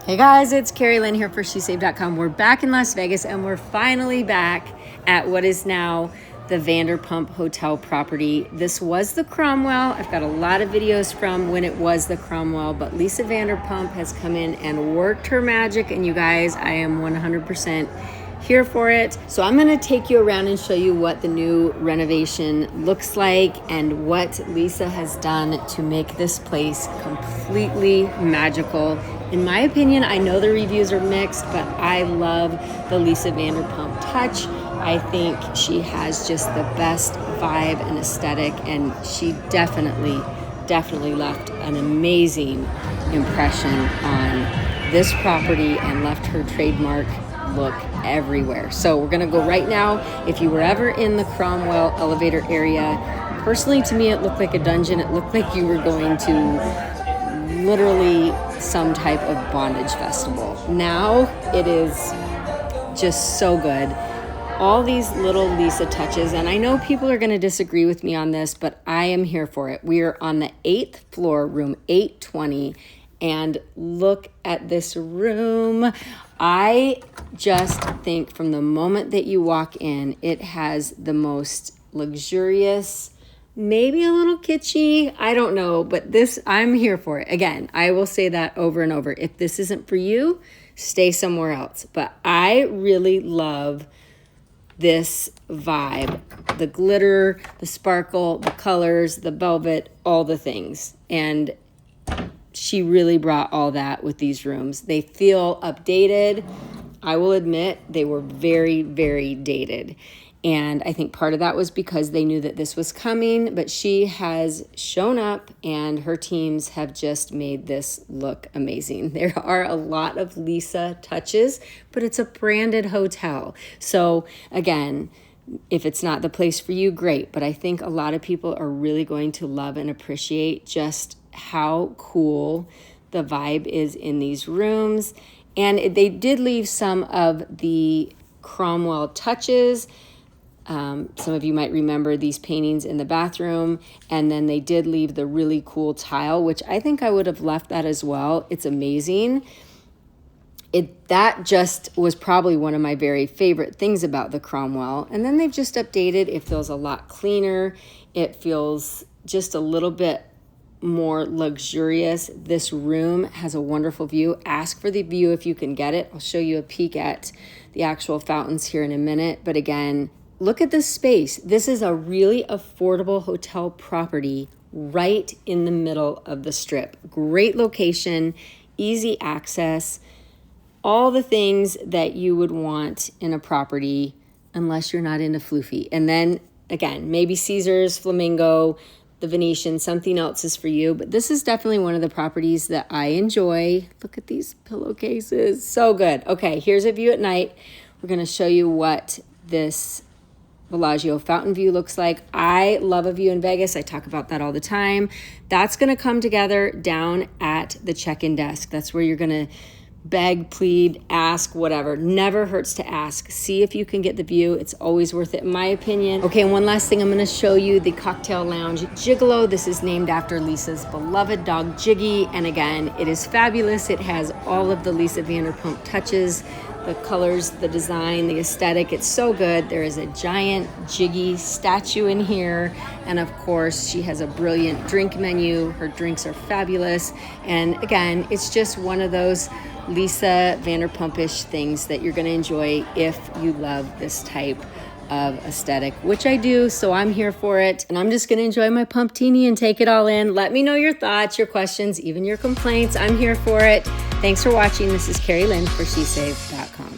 Hey guys, it's Carrie Lynn here for SheSave.com. We're back in Las Vegas and we're finally back at what is now the Vanderpump Hotel property. This was the Cromwell. I've got a lot of videos from when it was the Cromwell, but Lisa Vanderpump has come in and worked her magic, and you guys, I am 100% here for it. So I'm gonna take you around and show you what the new renovation looks like and what Lisa has done to make this place completely magical. In my opinion, I know the reviews are mixed, but I love the Lisa Vanderpump touch. I think she has just the best vibe and aesthetic, and she definitely left an amazing impression on this property and left her trademark look everywhere. So we're gonna go right now. If you were ever in the Cromwell elevator area, personally to me it looked like a dungeon. It looked like you were going to literally some type of bondage festival. Now it is just so good. All these little Lisa touches, and I know people are going to disagree with me on this, but I am here for it. We are on the 8th floor, room 820, and look at this room. I just think from the moment that you walk in, it has the most luxurious, maybe a little kitschy, I don't know, but this, I'm here for it. Again, I will say that over and over. If this isn't for you, stay somewhere else. But I really love this vibe, the glitter, the sparkle, the colors, the velvet, all the things. And she really brought all that with these rooms. They feel updated. I will admit they were very, very dated. And I think part of that was because they knew that this was coming, but she has shown up and her teams have just made this look amazing. There are a lot of Lisa touches, but it's a branded hotel. So again, if it's not the place for you, great. But I think a lot of people are really going to love and appreciate just how cool the vibe is in these rooms. And they did leave some of the Cromwell touches. Some of you might remember these paintings in the bathroom, and then they did leave the really cool tile, which I think I would have left that as well. It's amazing. That just was probably one of my very favorite things about the Cromwell. And then they've just updated. It feels a lot cleaner. It feels just a little bit more luxurious. This room has a wonderful view. Ask for the view if you can get it. I'll show you a peek at the actual fountains here in a minute. But again, look at this space. This is a really affordable hotel property right in the middle of the strip. Great location, easy access, all the things that you would want in a property unless you're not into floofy. And then again, maybe Caesars, Flamingo, the Venetian, something else is for you. But this is definitely one of the properties that I enjoy. Look at these pillowcases, so good. Okay, here's a view at night. We're gonna show you what this Bellagio fountain view looks like. I love a view in Vegas. I talk about that all the time. That's going to come together down at the check-in desk. That's where you're going to beg, plead, ask, whatever. Never hurts to ask. See if you can get the view. It's always worth it in my opinion. Okay, and one last thing, I'm going to show you the cocktail lounge Gigolo. This is named after Lisa's beloved dog Jiggy, and again, it is fabulous. It has all of the Lisa Vanderpump touches, the colors, the design, the aesthetic. It's so good. There is a giant Jiggy statue in here. And of course, she has a brilliant drink menu. Her drinks are fabulous. And again, it's just one of those Lisa Vanderpump-ish things that you're going to enjoy if you love this type of aesthetic, which I do, so I'm here for it. And I'm just going to enjoy my pumptini and take it all in. Let me know your thoughts, your questions, even your complaints. I'm here for it. Thanks for watching. This is Carrie Lynn for SheSave.com.